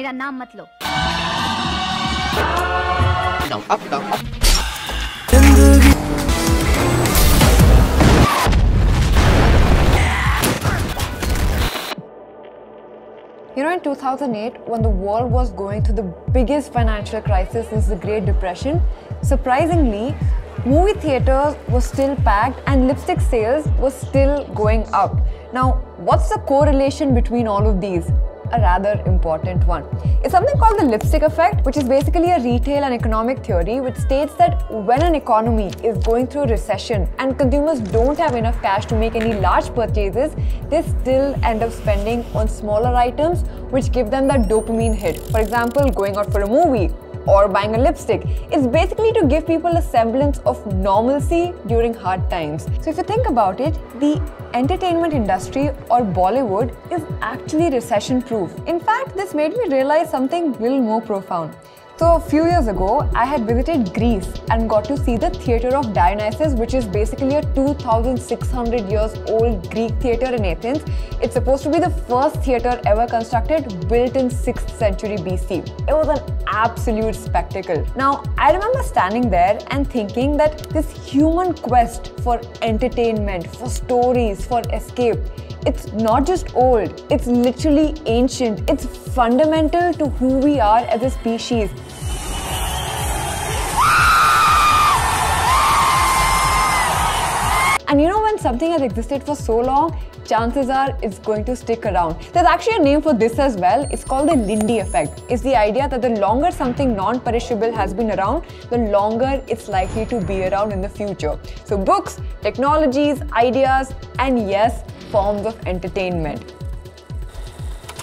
मेरा नाम मत लो। Down, up, down, up. You know, in 2008, when the world was going through the biggest financial crisis since the Great Depression, surprisingly, movie theaters were still packed and lipstick sales were still going up. Now, what's the correlation between all of these? A rather important one. It's something called the lipstick effect, which is basically a retail and economic theory which states that when an economy is going through a recession and consumers don't have enough cash to make any large purchases, they still end up spending on smaller items which give them that dopamine hit. For example, going out for a movie or buying a lipstick. It's basically to give people a semblance of normalcy during hard times. So if you think about it, the entertainment industry or Bollywood is actually recession proof. In fact, this made me realize something a little more profound. So a few years ago, I had visited Greece and got to see the Theatre of Dionysus, which is basically a 2,600 years old Greek theatre in Athens. It's supposed to be the first theatre ever constructed, built in 6th century BC. It was an absolute spectacle. Now, I remember standing there and thinking that this human quest for entertainment, for stories, for escape, it's not just old, it's literally ancient. It's fundamental to who we are as a species. And you know, when something has existed for so long, chances are it's going to stick around. There's actually a name for this as well. It's called the Lindy Effect. It's the idea that the longer something non-perishable has been around, the longer it's likely to be around in the future. So books, technologies, ideas, and yes, forms of entertainment.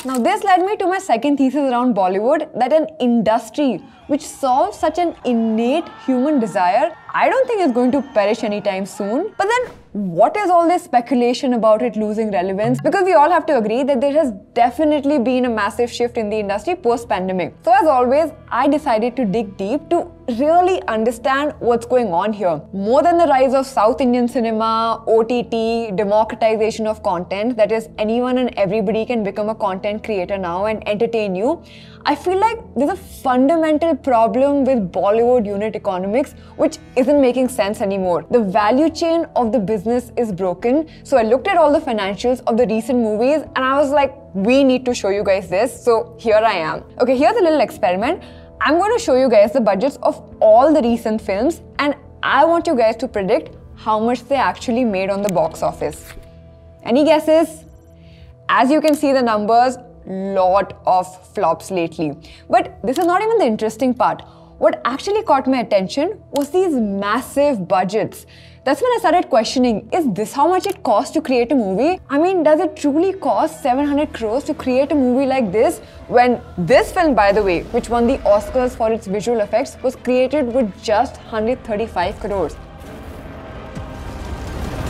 Now this led me to my second thesis around Bollywood, that an industry which solves such an innate human desire, I don't think it's going to perish anytime soon. But then what is all this speculation about it losing relevance? Because we all have to agree that there has definitely been a massive shift in the industry post-pandemic. So as always, I decided to dig deep to really understand what's going on here. More than the rise of South Indian cinema, OTT, democratization of content, that is, anyone and everybody can become a content creator now and entertain you, I feel like there's a fundamental problem with Bollywood unit economics which isn't making sense anymore. The value chain of the business is broken. So I looked at all the financials of the recent movies and I was like, we need to show you guys this. So here I am. Okay, here's a little experiment. I'm going to show you guys the budgets of all the recent films and I want you guys to predict how much they actually made on the box office. Any guesses? As you can see the numbers, lot of flops lately. But this is not even the interesting part. What actually caught my attention was these massive budgets. That's when I started questioning, is this how much it costs to create a movie? I mean, does it truly cost 700 crores to create a movie like this? When this film, by the way, which won the Oscars for its visual effects, was created with just 135 crores.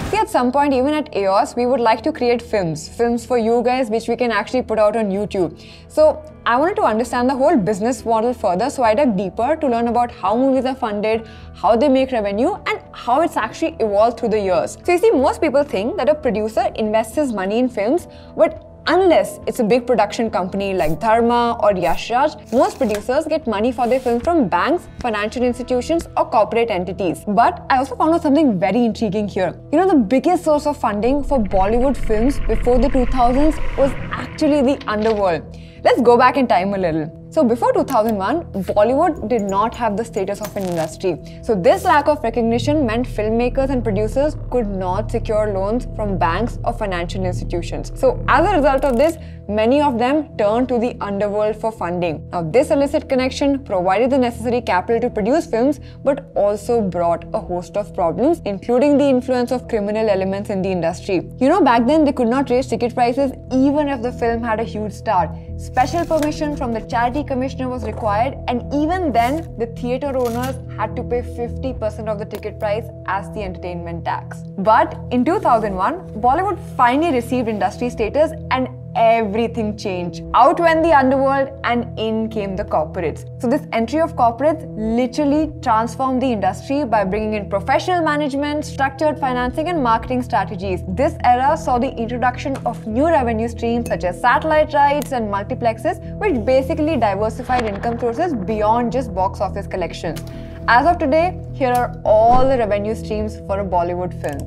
See, at some point, even at EOS, we would like to create films for you guys, which we can actually put out on YouTube. So I wanted to understand the whole business model further, so I dug deeper to learn about how movies are funded, how they make revenue, and how it's actually evolved through the years. So you see, most people think that a producer invests his money in films, but unless it's a big production company like Dharma or Yash Raj, most producers get money for their films from banks, financial institutions, or corporate entities. But I also found out something very intriguing here. You know, the biggest source of funding for Bollywood films before the 2000s was actually the underworld. Let's go back in time a little. So before 2001, Bollywood did not have the status of an industry. So this lack of recognition meant filmmakers and producers could not secure loans from banks or financial institutions. So as a result of this, many of them turned to the underworld for funding. Now this illicit connection provided the necessary capital to produce films, but also brought a host of problems, including the influence of criminal elements in the industry. You know, back then they could not raise ticket prices even if the film had a huge star. Special permission from the charity commissioner was required, and even then the theatre owners had to pay 50% of the ticket price as the entertainment tax. But in 2001, Bollywood finally received industry status and everything changed. Out went the underworld and in came the corporates. So this entry of corporates literally transformed the industry by bringing in professional management, structured financing and marketing strategies. This era saw the introduction of new revenue streams such as satellite rights and multiplexes, which basically diversified income sources beyond just box office collections. As of today, here are all the revenue streams for a Bollywood film.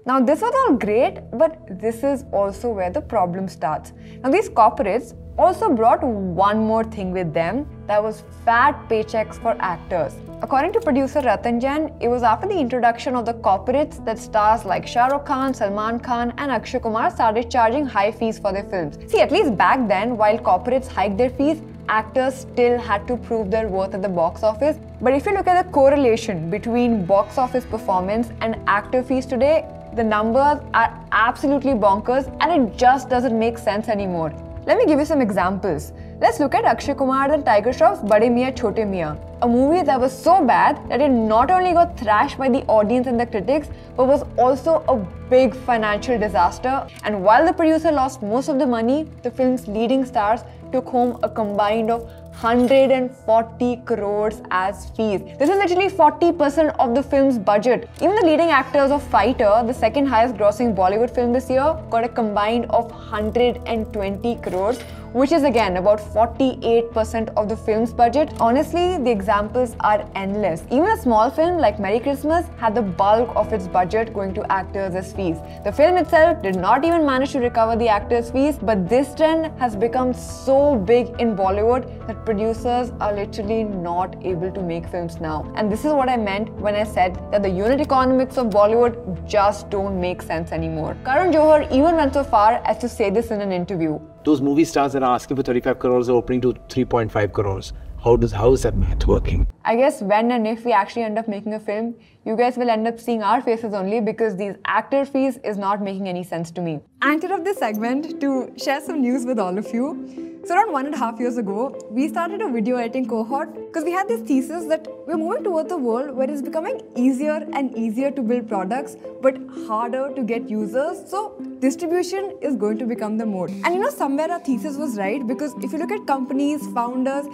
Now this was all great, but this is also where the problem starts. Now these corporates also brought one more thing with them, that was fat paychecks for actors. According to producer Ratan Jain, it was after the introduction of the corporates that stars like Shah Rukh Khan, Salman Khan and Akshay Kumar started charging high fees for their films. See, at least back then, while corporates hiked their fees, actors still had to prove their worth at the box office. But if you look at the correlation between box office performance and actor fees today, the numbers are absolutely bonkers and it just doesn't make sense anymore. Let me give you some examples. Let's look at Akshay Kumar and Tiger Shroff's Bade Miyan Chote Miyan, a movie that was so bad that it not only got thrashed by the audience and the critics, but was also a big financial disaster. And while the producer lost most of the money, the film's leading stars took home a combined of 140 crores as fees. This is literally 40% of the film's budget. Even the leading actors of Fighter, the second highest grossing Bollywood film this year, got a combined of 120 crores, which is again about 48% of the film's budget. Honestly, the examples are endless. Even a small film like Merry Christmas had the bulk of its budget going to actors as fees. The film itself did not even manage to recover the actors' fees, but this trend has become so big in Bollywood that producers are literally not able to make films now. And this is what I meant when I said that the unit economics of Bollywood just don't make sense anymore. Karan Johar even went so far as to say this in an interview. Those movie stars that are asking for 35 crores are opening to 3.5 crores. How is that math working? I guess when and if we actually end up making a film, you guys will end up seeing our faces only, because these actor fees is not making any sense to me. I entered up this segment to share some news with all of you. So around 1.5 years ago, we started a video editing cohort because we had this thesis that we're moving towards a world where it's becoming easier and easier to build products, but harder to get users. So distribution is going to become the mode. And you know, somewhere our thesis was right, because if you look at companies, founders,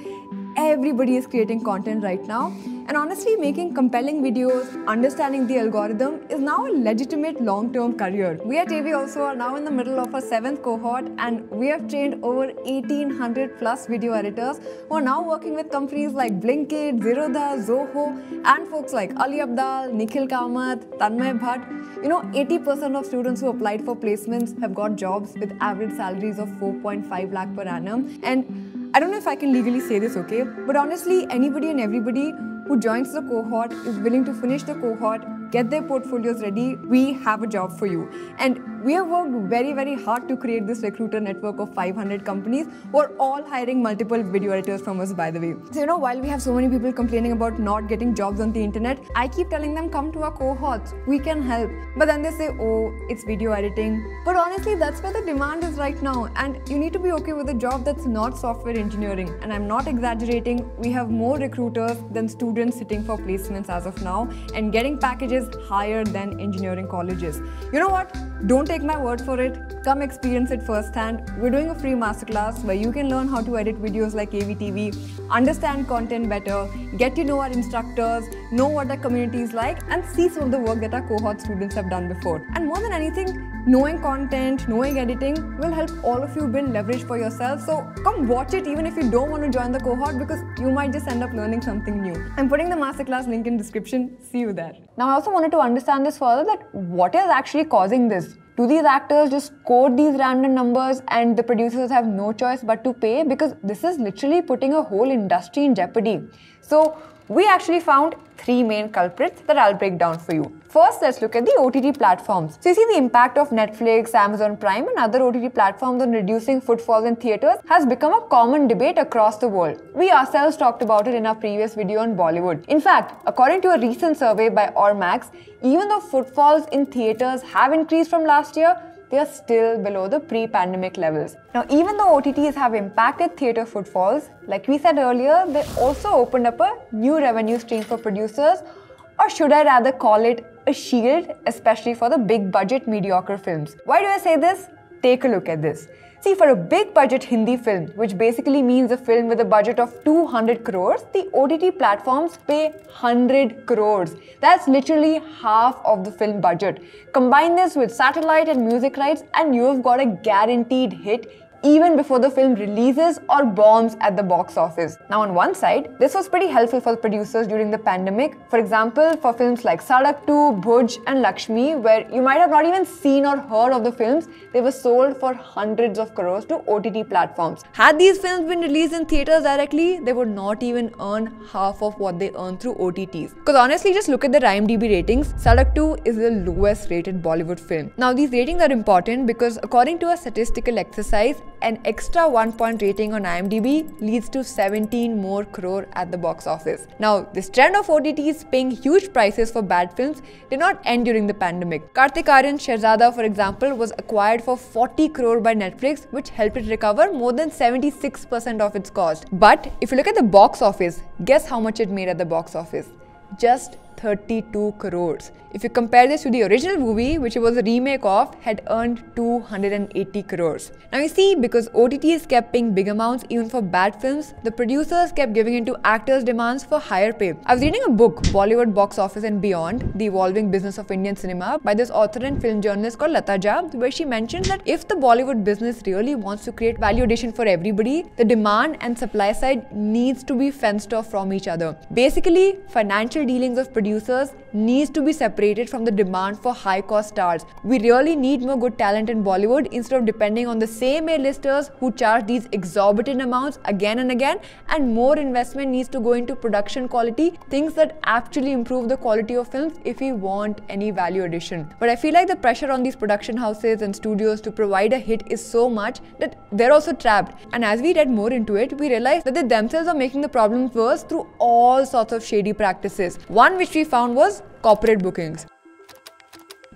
everybody is creating content right now. And honestly, making compelling videos, understanding the algorithm is now a legitimate long-term career. We at AV also are now in the middle of our 7th cohort, and we have trained over 1,800 plus video editors who are now working with companies like Blinkit, Zerodha, Zoho, and folks like Ali Abdal, Nikhil Kamath, Tanmay Bhatt. You know, 80% of students who applied for placements have got jobs with average salaries of 4.5 lakh per annum. And I don't know if I can legally say this, okay? But honestly, anybody and everybody who joins the cohort is willing to finish the cohort, get their portfolios ready, we have a job for you. And we have worked very, very hard to create this recruiter network of 500 companies who are all hiring multiple video editors from us, by the way. So, you know, while we have so many people complaining about not getting jobs on the internet, I keep telling them, come to our cohorts, we can help. But then they say, oh, it's video editing. But honestly, that's where the demand is right now. And you need to be okay with a job that's not software engineering. And I'm not exaggerating, we have more recruiters than students sitting for placements as of now, and getting packages higher than engineering colleges. You know what? Don't take my word for it. Come experience it firsthand. We're doing a free masterclass where you can learn how to edit videos like AVTV, understand content better, get to know our instructors, know what our community is like, and see some of the work that our cohort students have done before. And more than anything, knowing content, knowing editing will help all of you build leverage for yourself. So come watch it even if you don't want to join the cohort, because you might just end up learning something new. I'm putting the masterclass link in description. See you there. Now I also wanted to understand this further, that what is actually causing this? Do these actors just quote these random numbers and the producers have no choice but to pay? Because this is literally putting a whole industry in jeopardy. So we actually found 3 main culprits that I'll break down for you. First, let's look at the OTT platforms. So you see, the impact of Netflix, Amazon Prime and other OTT platforms on reducing footfalls in theatres has become a common debate across the world. We ourselves talked about it in our previous video on Bollywood. In fact, according to a recent survey by Ormax, even though footfalls in theatres have increased from last year, they are still below the pre-pandemic levels. Now, even though OTTs have impacted theatre footfalls, like we said earlier, they also opened up a new revenue stream for producers, or should I rather call it a shield, especially for the big budget mediocre films. Why do I say this? Take a look at this. See, for a big budget Hindi film, which basically means a film with a budget of 200 crores, the OTT platforms pay 100 crores. That's literally half of the film budget. Combine this with satellite and music rights and you've got a guaranteed hit even before the film releases or bombs at the box office. Now, on one side, this was pretty helpful for producers during the pandemic. For example, for films like Sadak 2, Bhuj and Lakshmi, where you might have not even seen or heard of the films, they were sold for hundreds of crores to OTT platforms. Had these films been released in theatres directly, they would not even earn half of what they earn through OTTs. Because honestly, just look at the IMDb ratings. Sadak 2 is the lowest rated Bollywood film. Now, these ratings are important because according to a statistical exercise, an extra 1-point rating on IMDb leads to 17 more crore at the box office. Now, this trend of OTTs paying huge prices for bad films did not end during the pandemic. Kartik Aaryan's Shehzada, for example, was acquired for 40 crore by Netflix, which helped it recover more than 76% of its cost. But if you look at the box office, guess how much it made at the box office? Just 32 crores. If you compare this to the original movie, which it was a remake of, had earned 280 crores. Now you see, because OTTs kept paying big amounts even for bad films, the producers kept giving in to actors' demands for higher pay. I was reading a book, Bollywood Box Office and Beyond, The Evolving Business of Indian Cinema, by this author and film journalist called Lata Jha, where she mentioned that if the Bollywood business really wants to create value addition for everybody, the demand and supply side needs to be fenced off from each other. Basically, financial dealings of producers needs to be separated from the demand for high-cost stars. We really need more good talent in Bollywood instead of depending on the same A-listers who charge these exorbitant amounts again and again, and more investment needs to go into production quality, things that actually improve the quality of films if we want any value addition. But I feel like the pressure on these production houses and studios to provide a hit is so much that they're also trapped. And as we read more into it, we realized that they themselves are making the problems worse through all sorts of shady practices. One which we found was corporate bookings.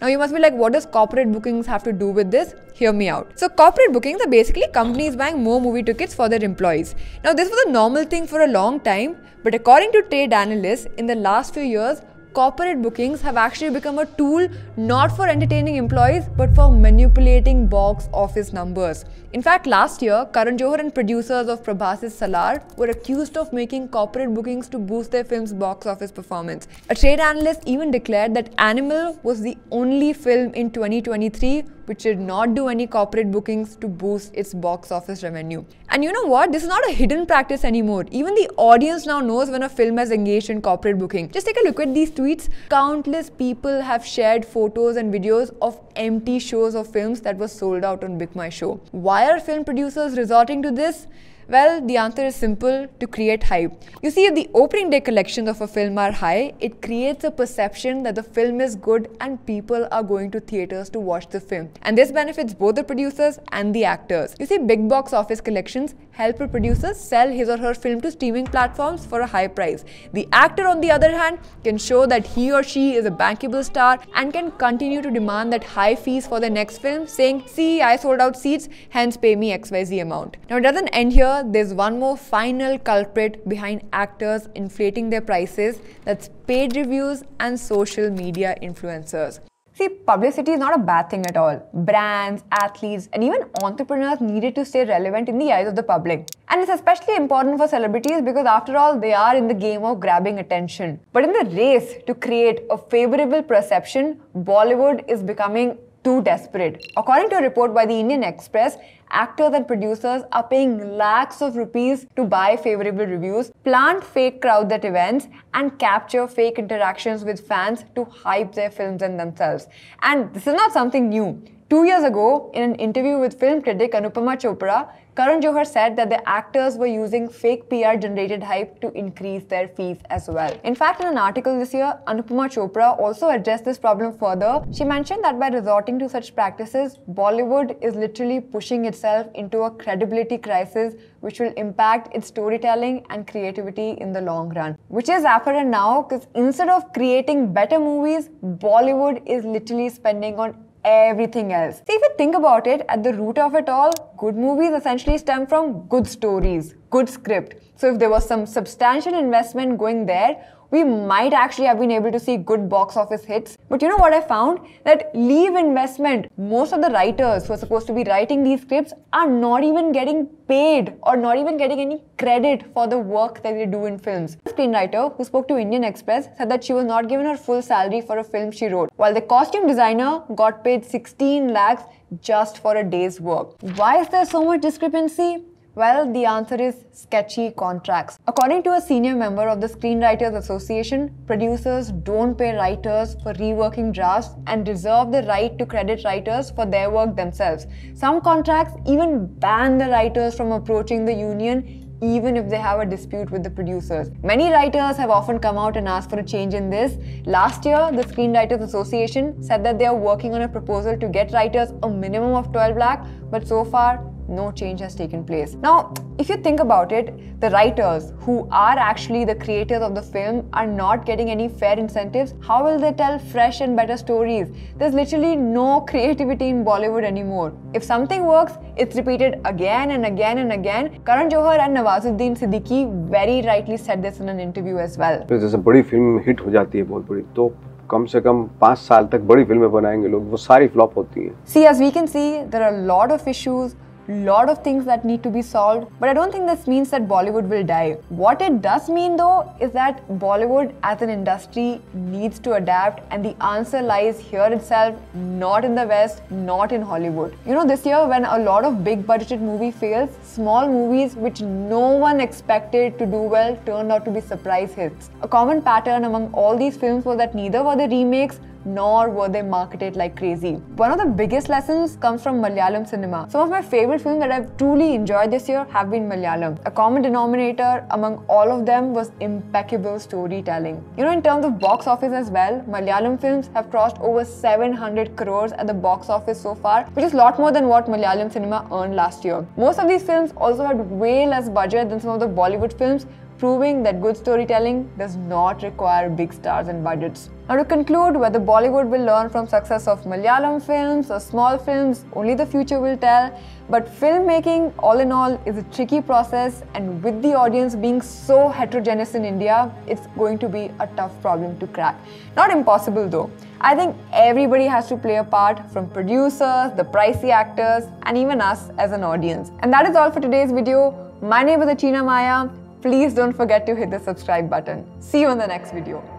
Now you must be like, what does corporate bookings have to do with this? Hear me out. So corporate bookings are basically companies buying more movie tickets for their employees. Now this was a normal thing for a long time, but according to trade analysts, in the last few years, corporate bookings have actually become a tool not for entertaining employees but for manipulating box office numbers. In fact, last year, Karan Johar and producers of Prabhas's Salar were accused of making corporate bookings to boost their film's box office performance. A trade analyst even declared that Animal was the only film in 2023 which did not do any corporate bookings to boost its box office revenue. And you know what? This is not a hidden practice anymore. Even the audience now knows when a film has engaged in corporate booking. Just take a look at these tweets. Countless people have shared photos and videos of empty shows of films that were sold out on Big My Show. Why are film producers resorting to this? Well, the answer is simple: to create hype. You see, if the opening day collections of a film are high, it creates a perception that the film is good and people are going to theatres to watch the film. And this benefits both the producers and the actors. You see, big box office collections help a producer sell his or her film to streaming platforms for a high price. The actor, on the other hand, can show that he or she is a bankable star and can continue to demand that high fees for their next film, saying, see, I sold out seats, hence pay me XYZ amount. Now, it doesn't end here. There's one more final culprit behind actors inflating their prices, that's paid reviews and social media influencers. See, publicity is not a bad thing at all. Brands, athletes, and even entrepreneurs needed to stay relevant in the eyes of the public. And it's especially important for celebrities because after all, they are in the game of grabbing attention. But in the race to create a favorable perception, Bollywood is becoming too desperate. According to a report by the Indian Express, actors and producers are paying lakhs of rupees to buy favorable reviews, plant fake crowds at events, and capture fake interactions with fans to hype their films and themselves. And this is not something new. 2 years ago, in an interview with film critic Anupama Chopra, Karan Johar said that the actors were using fake PR-generated hype to increase their fees as well. In fact, in an article this year, Anupama Chopra also addressed this problem further. She mentioned that by resorting to such practices, Bollywood is literally pushing itself into a credibility crisis which will impact its storytelling and creativity in the long run. Which is apparent now because instead of creating better movies, Bollywood is literally spending on everything else. See, if you think about it, at the root of it all, good movies essentially stem from good stories, good script. So if there was some substantial investment going there, we might actually have been able to see good box office hits. But you know what I found? That leave investment, most of the writers who are supposed to be writing these scripts are not even getting paid or not even getting any credit for the work that they do in films. The screenwriter who spoke to Indian Express said that she was not given her full salary for a film she wrote, while the costume designer got paid 16 lakhs just for a day's work. Why is there so much discrepancy? Well, the answer is sketchy contracts. According to a senior member of the Screenwriters Association, producers don't pay writers for reworking drafts and reserve the right to credit writers for their work themselves. Some contracts even ban the writers from approaching the union even if they have a dispute with the producers. Many writers have often come out and asked for a change in this. Last year, the Screenwriters Association said that they are working on a proposal to get writers a minimum of 12 lakh, but so far, no change has taken place. Now, if you think about it, the writers who are actually the creators of the film are not getting any fair incentives. How will they tell fresh and better stories? There's literally no creativity in Bollywood anymore. If something works, it's repeated again and again and again. Karan Johar and Nawazuddin Siddiqui very rightly said this in an interview as well. जैसे बड़ी film hit हो जाती है बहुत बड़ी, तो कम से कम 5 साल तक बड़ी फिल्में बनाएंगे लोग, वो सारी फ्लॉप होती हैं. See, as we can see, there are a lot of issues, lot of things that need to be solved, but I don't think this means that Bollywood will die. What it does mean though is that Bollywood as an industry needs to adapt, and the answer lies here itself, not in the West, not in Hollywood. You know, this year when a lot of big budgeted movie fails, small movies which no one expected to do well turned out to be surprise hits. A common pattern among all these films was that neither were they remakes nor were they marketed like crazy. One of the biggest lessons comes from Malayalam cinema. Some of my favorite films that I've truly enjoyed this year have been Malayalam. A common denominator among all of them was impeccable storytelling. You know, in terms of box office as well, Malayalam films have crossed over 700 crores at the box office so far, which is a lot more than what Malayalam cinema earned last year. Most of these films also had way less budget than some of the Bollywood films, proving that good storytelling does not require big stars and budgets. Now, to conclude, whether Bollywood will learn from success of Malayalam films or small films, only the future will tell. But filmmaking, all in all, is a tricky process, and with the audience being so heterogeneous in India, it's going to be a tough problem to crack. Not impossible though. I think everybody has to play a part, from producers, the pricey actors, and even us as an audience. And that is all for today's video. My name is Achina Maya. Please don't forget to hit the subscribe button. See you in the next video.